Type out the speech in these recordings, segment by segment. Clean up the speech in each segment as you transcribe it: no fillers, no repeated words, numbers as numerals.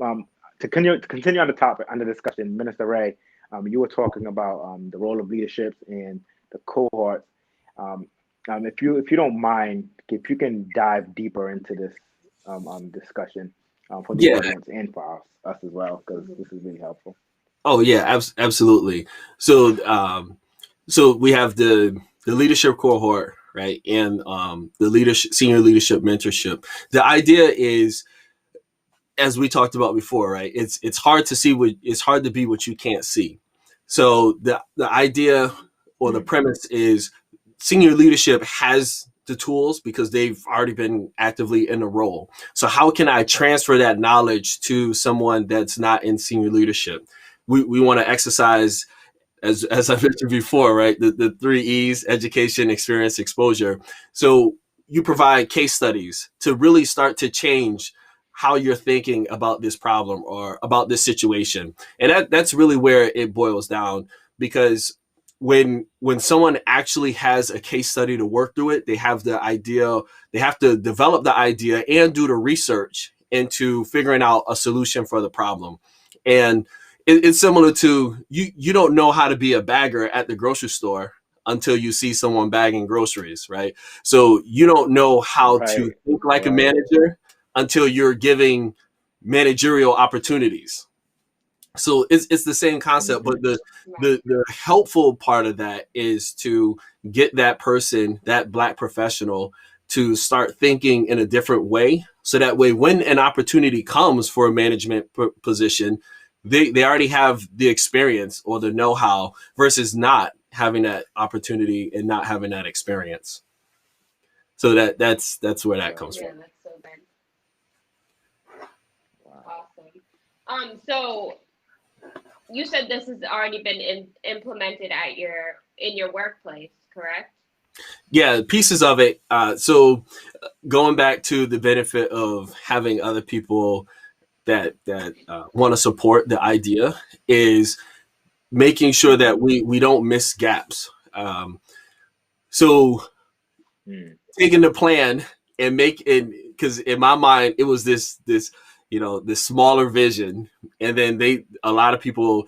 um, to continue on the topic, on the discussion, Minister Ray, you were talking about the role of leadership and the cohorts. Um, if you don't mind, if you can dive deeper into this discussion for the Yeah. audience and for us as well, because this is really helpful. Oh yeah, absolutely. So so we have the leadership cohort, right, and the leadership senior leadership mentorship. The idea is, as we talked about before, right? It's hard to see what it's hard to be what you can't see. So the idea or the Mm. premise is senior leadership has the tools because they've already been actively in the role. So how can I transfer that knowledge to someone that's not in senior leadership? We want to exercise, as I mentioned before, right? The three E's: education, experience, exposure. So you provide case studies to really start to change how you're thinking about this problem or about this situation. And that's really where it boils down, because when someone actually has a case study to work through it, they have the idea, they have to develop the idea and do the research into figuring out a solution for the problem. And it's similar to you don't know how to be a bagger at the grocery store until you see someone bagging groceries, right? So you don't know how to Right, think like a right. manager until you're giving managerial opportunities. So it's the same concept, Hmm. but the helpful part of that is to get that person, that black professional, to start thinking in a different way, so that way when an opportunity comes for a management position, they already have the experience or the know-how, versus not having that opportunity and not having that experience. So that's where that comes Right. from. Yeah, that's so good. Wow. Awesome. So you said this has already been implemented at your workplace, correct? Yeah, pieces of it. So going back to the benefit of having other people that want to support the idea is making sure that we don't miss gaps. So Mm. taking the plan and make it, because in my mind it was this this smaller vision, and then a lot of people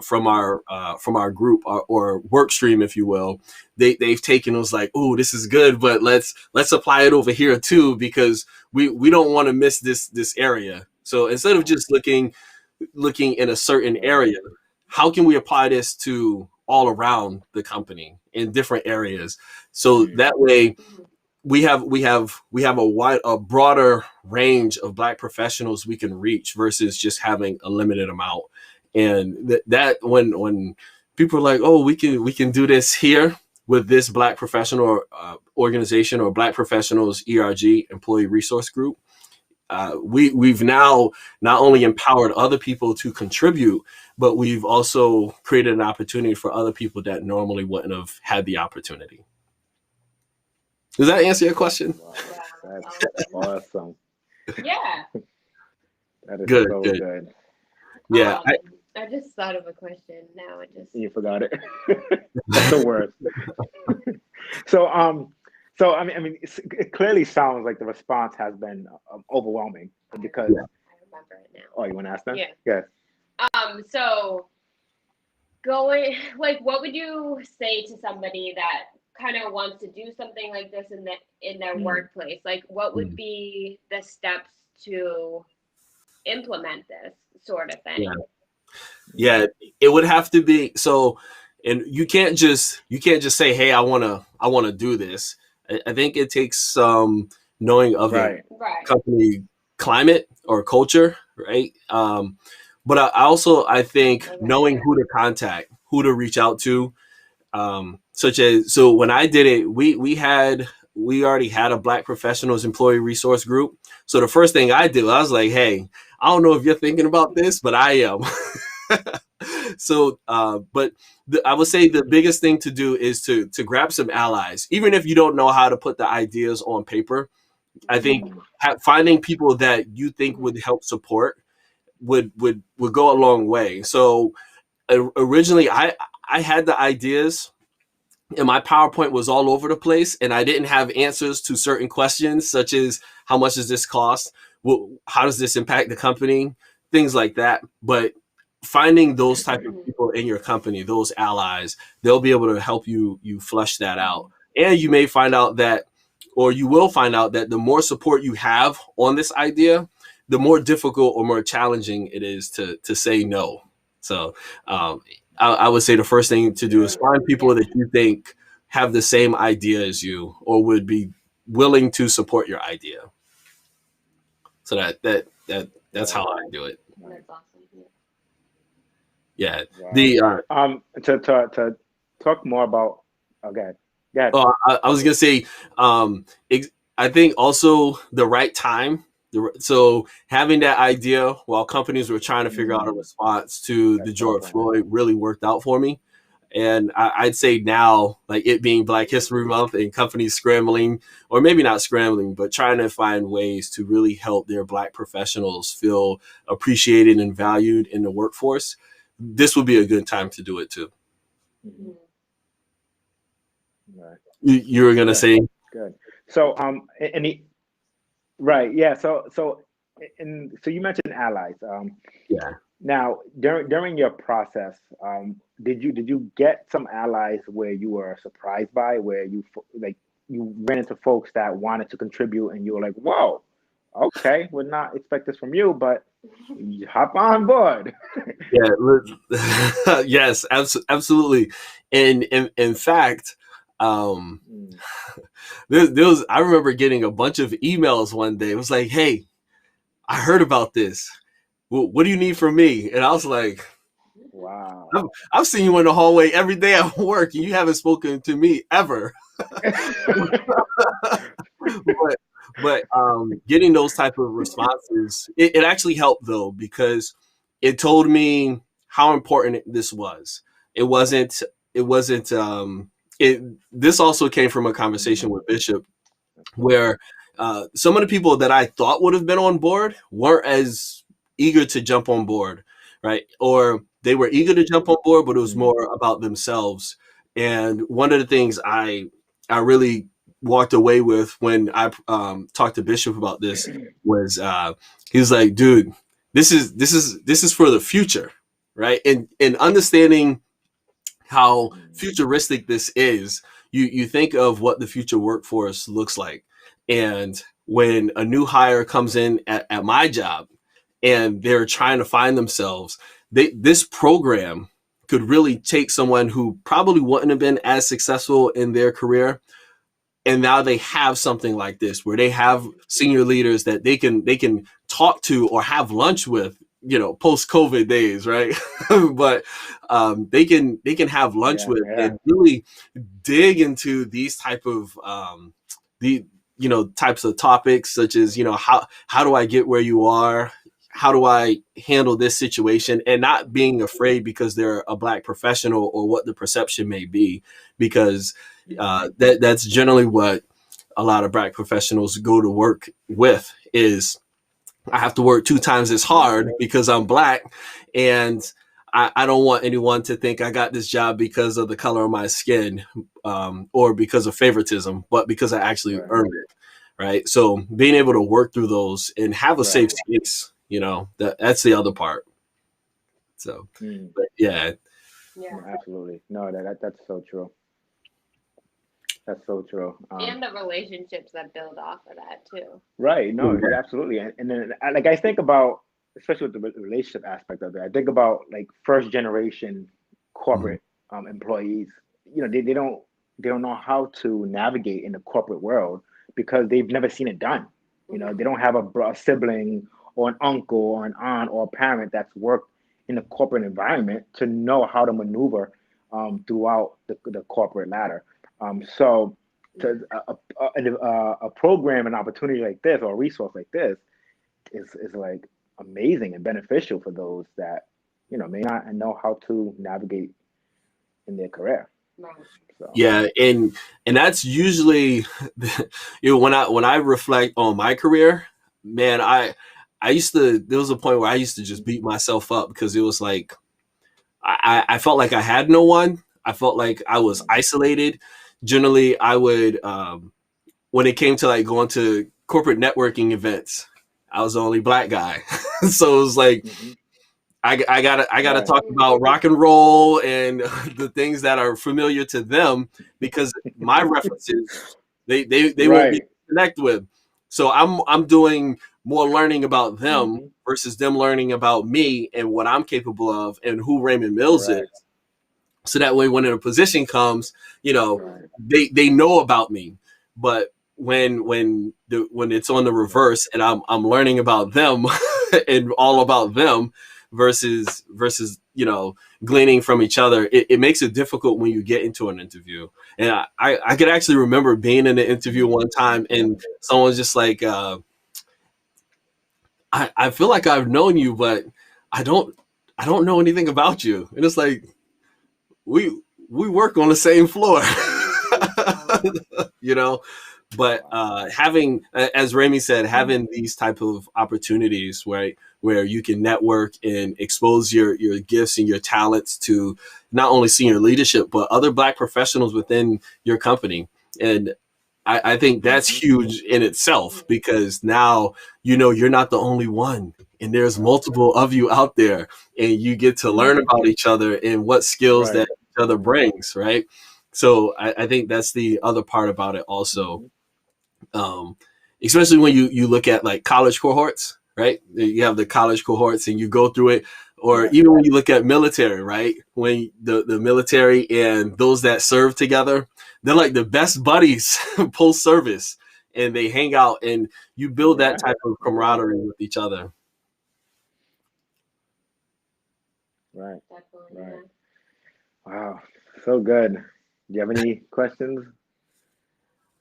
from our group, or work stream, if you will, they've taken, it was like, oh, this is good, but let's apply it over here too, because we don't want to miss this area. So instead of just looking in a certain Right. area, how can we apply this to all around the company in different areas, so Mm. that way Mhm. we have a broader range of black professionals we can reach, versus just having a limited amount. And that when people are like, oh, we can do this here with this black professional organization, or black professionals ERG, employee resource group, we've now not only empowered other people to contribute, but we've also created an opportunity for other people that normally wouldn't have had the opportunity. Does that answer your question? Wow. Wow, That's awesome. awesome. Yeah. That is Good, so good. good. Yeah, I just thought of a question now. I just You forgot it. That's the worst. So, it clearly sounds like the response has been overwhelming because. I remember it now. Oh, you want to ask them? Yeah. Yes. So going like, what would you say to somebody that kind of wants to do something like this in their Mm. workplace? Like, what would mm, be the steps to implement this sort of yeah, thing? yeah. It would have to be so, and you can't just say, "Hey, I wanna do this." I think it takes some knowing of the Right. Right. company climate or culture, right? But I think Okay. knowing who to contact, who to reach out to, such as, so when I did it, we already had a black professionals employee resource group. So the first thing I did, I was like, hey, I don't know if you're thinking about this, but I am. So but I would say the biggest thing to do is to grab some allies, even if you don't know how to put the ideas on paper. I think Mm. finding people that you think Mhm. would help support would go a long way. So originally I had the ideas, and my PowerPoint was all over the place, and I didn't have answers to certain questions, such as how much does this cost? How does this impact the company? things like that. But finding those type of people in your company, those allies, they'll be able to help you flesh that out. And you may find out that, or you will find out that the more support you have on this idea, the more difficult or more challenging it is to say no. So I would say the first thing to do is find people that you think have the same idea as you or would be willing to support your idea. So that's how I do it. That's awesome. Yeah. Wow. The to talk more about, okay. Yeah. I was gonna say, I think also the right time. So having that idea while companies were trying to figure out a response to the George Floyd really worked out for me. And I'd say now, like it being Black History Month and companies scrambling, or maybe not scrambling, but trying to find ways to really help their Black professionals feel appreciated and valued in the workforce, this would be a good time to do it too. Mm-hmm. Right. You were gonna say good. So right, yeah. So you mentioned allies. Yeah. Now during your process, did you get some allies where you were surprised by, where you ran into folks that wanted to contribute and you were like, whoa, okay, would not expect this from you, but you hop on board. Yeah. Yes, absolutely. And in fact, there was, I remember getting a bunch of emails one day. It was like, hey, I heard about this. Well, what do you need from me? And I was like, wow, I've seen you in the hallway every day at work and you haven't spoken to me ever. but getting those type of responses, it actually helped though, because it told me how important this was. This also came from a conversation with Bishop where some of the people that I thought would have been on board weren't as eager to jump on board, right? Or they were eager to jump on board, but it was more about themselves. And one of the things I really walked away with when I talked to Bishop about this was he was like, dude, this is for the future, right? And understanding how futuristic this is, you think of what the future workforce looks like. And when a new hire comes in at my job and they're trying to find themselves, this program could really take someone who probably wouldn't have been as successful in their career. And now they have something like this where they have senior leaders that they can talk to or have lunch with, post-COVID days, right? But they can have lunch with and really dig into these type of types of topics, such as, how do I get where you are? How do I handle this situation? And not being afraid because they're a Black professional or what the perception may be, because that's generally what a lot of Black professionals go to work with is, I have to work 2 times as hard because I'm Black, and I don't want anyone to think I got this job because of the color of my skin or because of favoritism, but because I actually earned it, right? So being able to work through those and have a safe space, that's the other part. So, but yeah, absolutely. No, that's so true. That's so true. And the relationships that build off of that too. Right. No, absolutely. And then I think about, especially with the relationship aspect of it, I think about like first generation corporate employees. They don't know how to navigate in the corporate world because they've never seen it done. They don't have a sibling or an uncle or an aunt or a parent that's worked in the corporate environment to know how to maneuver throughout the corporate ladder. So a program, an opportunity like this, or a resource like this is like amazing and beneficial for those that, may not know how to navigate in their career. So. Yeah. And that's usually, when I reflect on my career, man, there was a point where I used to just beat myself up because it was like, I felt like I had no one. I felt like I was isolated. Generally, I would, when it came to like going to corporate networking events, I was the only black guy. So it was like, I gotta Right. talk about rock and roll and the things that are familiar to them, because my references they won't be Right. connect with. So I'm doing more learning about them Hmm. versus them learning about me and what I'm capable of and who Raymond Mills is. Correct. So that way, when a position comes, Right. they know about me. But when it's on the reverse and I'm learning about them and all about them versus gleaning from each other, it makes it difficult when you get into an interview. And I could actually remember being in an interview one time and someone's just like, I feel like I've known you, but I don't I don't know anything about you. And it's like, we we work on the same floor. you know but having, as Remy said, having these type of opportunities where you can network and expose your gifts and your talents to not only senior leadership but other black professionals within your company. And I think that's huge in itself, because now you're not the only one, and there's multiple of you out there, and you get to learn about each other and what skills that Right. each other brings, right? So I think that's the other part about it also. um, Especially when you look at like college cohorts, right? You have the college cohorts and you go through it, or Right. even when you look at military, right? When the military and those that serve together, they're like the best buddies post service, and they hang out and you build that Yeah. type of Yeah. camaraderie with each other. Right. Definitely, Right. yeah. Wow. So good. Do you have any questions?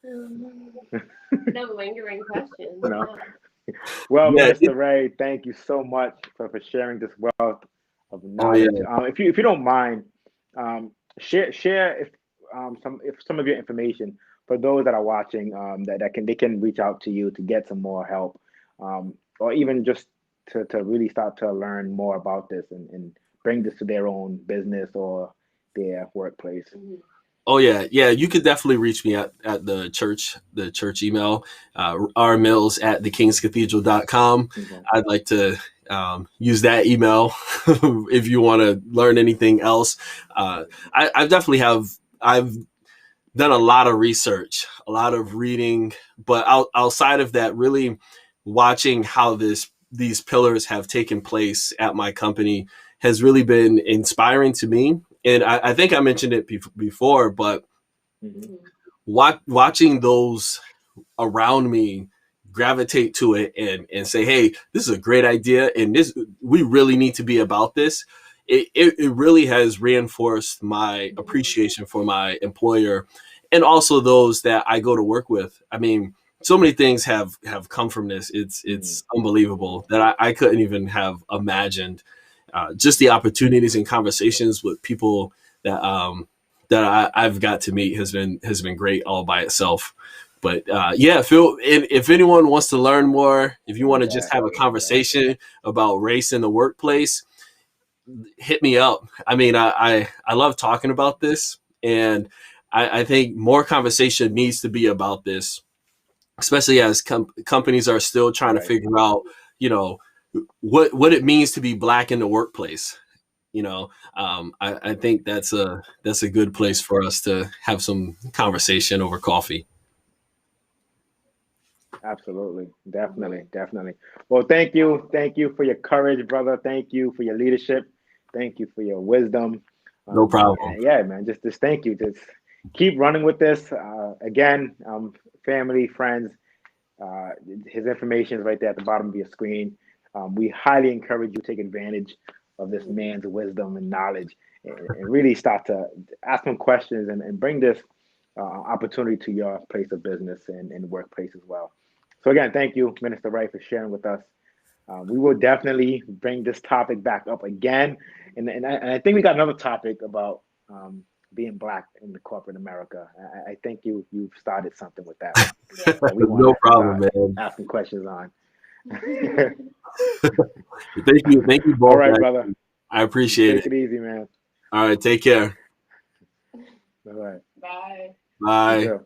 No lingering questions. No. No. Well, Yeah. Minister Ray, thank you so much for sharing this wealth of Oh yeah. knowledge. If you don't mind, um, share if some of your information for those that are watching, that they can reach out to you to get some more help, or even just to really start to learn more about this and bring this to their own business or their workplace. Mhm. Oh yeah, yeah. You could definitely reach me at the church email, rmills at thekingscathedral.com. Okay. I'd like to use that email if you want to learn anything else. I definitely I've done a lot of research, a lot of reading, but outside of that, really watching how these pillars have taken place at my company has really been inspiring to me. And I think I mentioned it before, but Hmm. Mhm. watching those around me gravitate to it and say, hey, this is a great idea, and this we really need to be about this. It really has reinforced my appreciation for my employer and also those that I go to work with. I mean, so many things have come from this. It's unbelievable that I couldn't even have imagined. Just the opportunities and conversations with people that I've got to meet has been great all by itself. But yeah, if anyone wants to learn more, if you want to just Yeah. have a Yeah. conversation about race in the workplace, hit me up. I mean, I love talking about this, and I think more conversation needs to be about this, especially as companies are still trying to Right. figure out, you know, what it means to be black in the workplace. I think that's a good place for us to have some conversation over coffee. Absolutely. Definitely. Mhm. Definitely. Well, thank you. Thank you for your courage, brother. Thank you for your leadership. Thank you for your wisdom. No problem. And yeah, man, just thank you. Just keep running with this. Again, family, friends, uh, his information is right there at the bottom of your screen. We highly encourage you to take advantage of this Mhm. man's wisdom and knowledge and really start to ask him questions and bring this opportunity to your place of business and workplace as well. So, again, thank you, Minister Wright, for sharing with us. We will definitely bring this topic back up again. And I think we got another topic about being black in the corporate America. I think you've started something with that one Yeah. that we want No to problem, start man. asking questions on. Thank you All both. right, brother. I appreciate Take it. it easy, man. All right, take care. All right. Bye. You Bye. too.